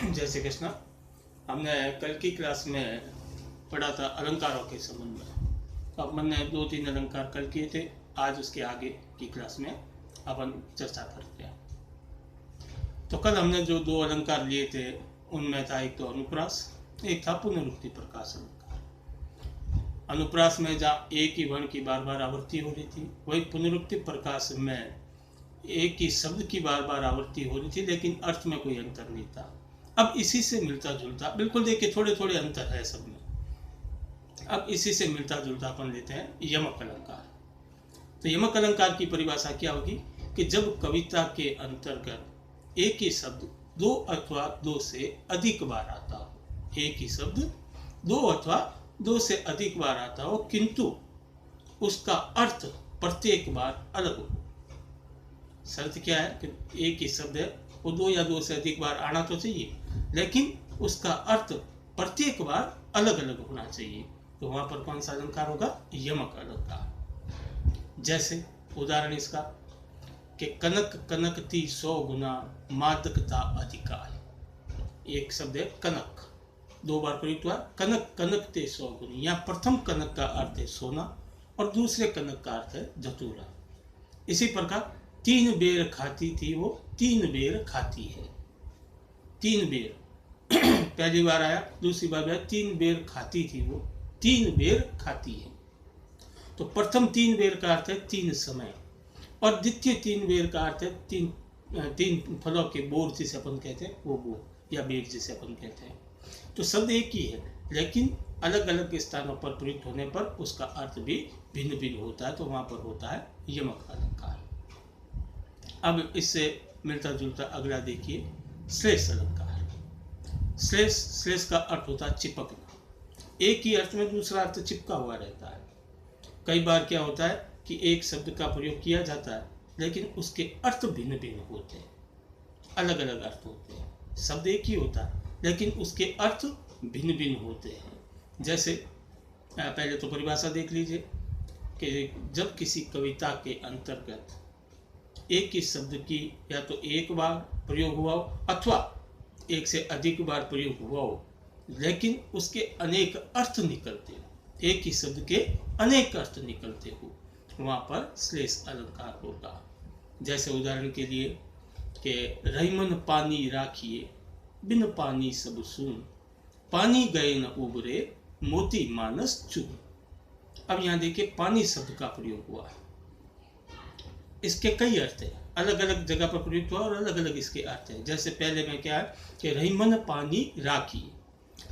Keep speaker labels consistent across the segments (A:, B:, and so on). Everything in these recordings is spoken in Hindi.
A: जय श्री कृष्ण। हमने कल की क्लास में पढ़ा था अलंकारों के संबंध में। अब मैंने 2-3 अलंकार कल किए थे। आज उसके आगे की क्लास में अपन चर्चा करते हैं। तो कल हमने जो 2 अलंकार लिए थे उनमें था एक तो अनुप्रास, एक था पुनरुक्ति प्रकाश अलंकार। अनुप्रास में जहाँ एक ही वर्ण की बार बार आवृत्ति हो रही थी, वही पुनरुक्ति प्रकाश में एक ही शब्द की बार बार आवृत्ति हो रही थी, लेकिन अर्थ में कोई अंतर नहीं था। अब इसी से मिलता जुलता, बिल्कुल देखिए थोड़े थोड़े अंतर है सब में। अब इसी से मिलता जुलता अपन लेते हैं यमक अलंकार। तो यमक अलंकार की परिभाषा क्या होगी कि जब कविता के अंतर्गत एक ही शब्द 2 अथवा 2 से अधिक बार आता हो, एक ही शब्द 2 अथवा 2 से अधिक बार आता हो, किंतु उसका अर्थ प्रत्येक बार अलग हो। शर्त क्या है कि एक ही शब्द है, वो 2 या 2 से अधिक बार आना तो चाहिए, लेकिन उसका अर्थ प्रत्येक बार अलग अलग होना चाहिए। तो वहां पर कौन सा अलंकार होगा? यमक अलंकार। जैसे उदाहरण इसका कि कनक कनकती 100 गुना मादकता अधिकाय। एक शब्द है कनक, 2 बार प्रयुक्त हुआ। कनक कनकते 100 गुनी, यहाँ प्रथम कनक का अर्थ है सोना और दूसरे कनक का अर्थ है धतूरा। इसी प्रकार 3 बेर खाती थी वो 3 बेर खाती है। 3 बेर पहली बार आया, दूसरी बार आया, 3 बेर खाती थी वो 3 बेर खाती है। तो प्रथम 3 बेर का अर्थ है 3 समय, और द्वितीय 3 बेर का अर्थ है 3 फलों के बोर जिसे अपन कहते हैं, वो बोर या बेर जिसे अपन कहते हैं। तो शब्द एक ही है, लेकिन अलग अलग स्थानों पर प्रयुक्त होने पर उसका अर्थ भी भिन्न भिन्न होता है। तो वहां पर होता है यमक अलंकार। अब इससे मिलता जुलता अगला देखिए श्लेष अलंकार। श्लेष का अर्थ होता है चिपकना। एक ही अर्थ में दूसरा अर्थ चिपका हुआ रहता है। कई बार क्या होता है कि एक शब्द का प्रयोग किया जाता है, लेकिन उसके अर्थ भिन्न भिन्न होते हैं, अलग अलग अर्थ होते हैं। शब्द एक ही होता है, लेकिन उसके अर्थ भिन्न भिन्न होते हैं। जैसे पहले तो परिभाषा देख लीजिए कि जब किसी कविता के अंतर्गत एक ही शब्द की या तो एक बार प्रयोग हुआ हो अथवा एक से अधिक बार प्रयोग हुआ हो, लेकिन उसके अनेक अर्थ निकलते हो, एक ही शब्द के अनेक अर्थ निकलते हो, वहाँ पर श्लेष अलंकार होगा। जैसे उदाहरण के लिए कि रहीमन पानी राखिए बिन पानी सब सून, पानी गए न उबरे मोती मानस चून। अब यहाँ देखिए पानी शब्द का प्रयोग हुआ है। इसके कई अर्थ हैं, अलग अलग जगह पर प्रयुक्त हुआ और अलग अलग इसके अर्थ हैं। जैसे पहले में क्या है कि रहीमन पानी राखी,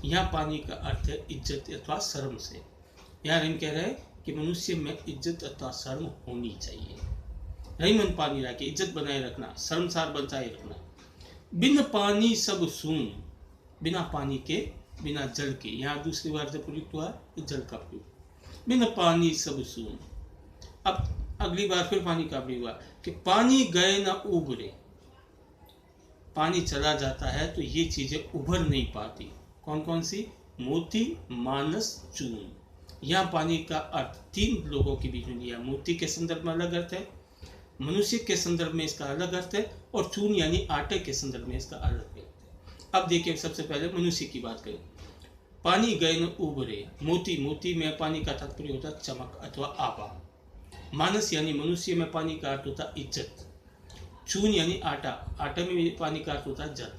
A: यहाँ पानी का अर्थ है इज्जत अथवा शर्म से। यहाँ रहीम कह रहे हैं कि मनुष्य में इज्जत अथवा शर्म होनी चाहिए। रहीमन पानी राखी, इज्जत बनाए रखना, शर्मसार बचाए रखना। बिन पानी सब सून, बिना पानी के, बिना जल के, यहाँ दूसरी बार से प्रयुक्त हुआ जल का प्रयोग। बिन पानी सब सून। अब अगली बार फिर पानी का प्रयोग हुआ कि पानी गए न उबरे, पानी चला जाता है तो ये चीजें उभर नहीं पाती। कौन कौन सी? मोती मानस चून। यहाँ पानी का अर्थ 3 लोगों के बीच में लिया। मोती के संदर्भ में अलग अर्थ है, मनुष्य के संदर्भ में इसका अलग अर्थ है, और चून यानी आटे के संदर्भ में इसका अलग अर्थ है। अब देखिए सबसे पहले मनुष्य की बात करें। पानी गए न उबरे, मोती, मोती में पानी का तात्पर्य होता है चमक अथवा आभा। मानस यानी मनुष्य में पानी का अर्थ होता है इज्जत। चून यानी आटा, आटे में पानी का अर्थ होता है जल।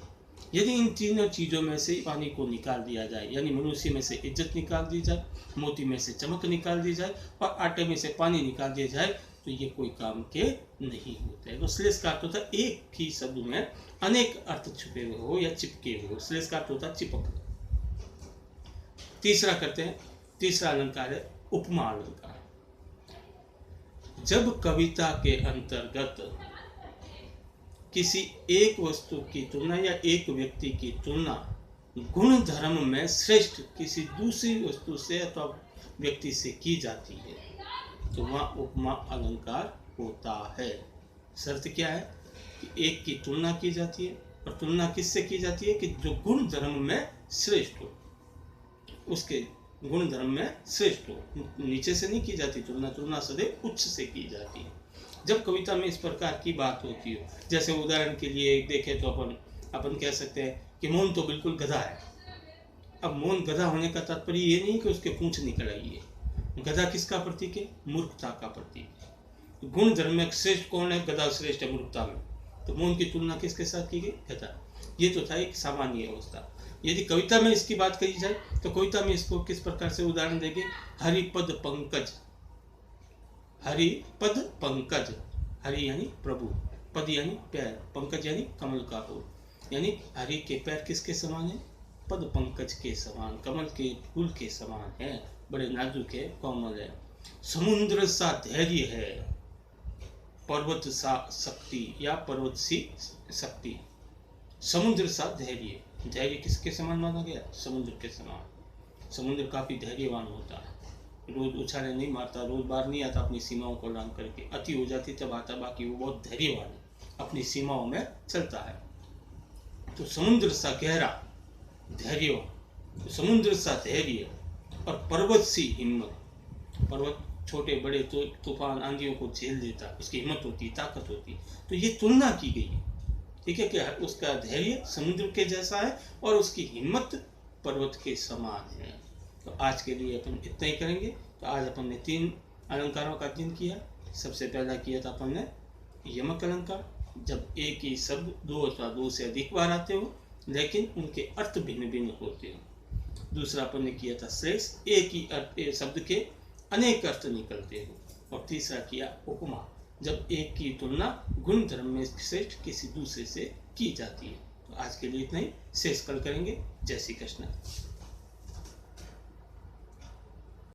A: यदि इन तीनों चीजों में से पानी को निकाल दिया जाए, यानी मनुष्य में से इज्जत निकाल दी जाए, मोती में से चमक निकाल दी जाए और आटे में से पानी निकाल दिया जाए, तो ये कोई काम के नहीं होते। तो श्लेष का अर्थ होता है एक ही शब्द में अनेक अर्थ छुपे हुए हो या चिपके हुए हो। श्लेष का अर्थ होता है चिपक। तीसरा करते हैं, तीसरा अलंकार है उपमा अलंकार। जब कविता के अंतर्गत किसी एक वस्तु की तुलना या एक व्यक्ति की तुलना गुण धर्म में श्रेष्ठ किसी दूसरी वस्तु से अथवा व्यक्ति से की जाती है, तो वह उपमा अलंकार होता है। शर्त क्या है कि एक की तुलना की जाती है, और तुलना किससे की जाती है? कि जो गुण धर्म में श्रेष्ठ हो, उसके गुण धर्म में श्रेष्ठ हो। नीचे से नहीं की जाती तुलना, तुलना सदैव उच्च से की जाती है। जब कविता में इस प्रकार की बात होती हो, जैसे उदाहरण के लिए देखें तो अपन अपन कह सकते हैं कि मोहन तो बिल्कुल गधा है। अब मोहन गधा होने का तात्पर्य ये नहीं कि उसके पूंछ निकल आई है। गधा किसका प्रतीक है? मूर्खता का प्रतीक है। गुण धर्म में श्रेष्ठ कौन है? गधा श्रेष्ठ है मूर्खता में। तो मोहन की तुलना किसके साथ की गई? गधा। ये तो था एक सामान्य अवस्था। यदि कविता में इसकी बात कही जाए तो कविता में इसको किस प्रकार से उदाहरण देंगे? हरिपद पंकज। हरिपद पंकज, हरि यानी प्रभु, पद यानी पैर, पंकज यानी कमल का फूल। यानी हरि के पैर किसके समान है? पद पंकज के समान, कमल के फूल के समान है, बड़े नाजुक है, कोमल है। समुद्र सा धैर्य है, पर्वत सा शक्ति या पर्वत सी शक्ति। समुद्र सा धैर्य, धैर्य किसके समान माना गया? समुद्र के समान। समुद्र काफी धैर्यवान होता है, रोज उछाले नहीं मारता, रोज बाहर नहीं आता अपनी सीमाओं को लांघ करके, अति हो जाती तब आता, बाकी वो बहुत धैर्यवान है, अपनी सीमाओं में चलता है। तो समुद्र सा गहरा धैर्यवान, तो समुद्र सा धैर्य और पर्वत सी हिम्मत। पर्वत छोटे बड़े तो तूफान आंधियों को झेल देता, उसकी हिम्मत होती, ताकत होती। तो ये तुलना की गई है, ठीक है, कि उसका धैर्य समुद्र के जैसा है और उसकी हिम्मत पर्वत के समान है। तो आज के लिए अपन इतना ही करेंगे। तो आज अपन ने 3 अलंकारों का अध्ययन किया। सबसे पहला किया था अपन ने यमक अलंकार, जब एक ही शब्द 2 अथवा 2 से अधिक बार आते हो लेकिन उनके अर्थ भिन्न भिन्न होते हो। दूसरा अपन ने किया था श्रेष्ठ, एक ही अर्थ शब्द के अनेक अर्थ निकलते हो। और तीसरा किया उपमा, जब एक की तुलना गुण धर्म में श्रेष्ठ किसी दूसरे से की जाती है। तो आज के लिए इतना ही, शेष कल करेंगे। जय श्री कृष्ण।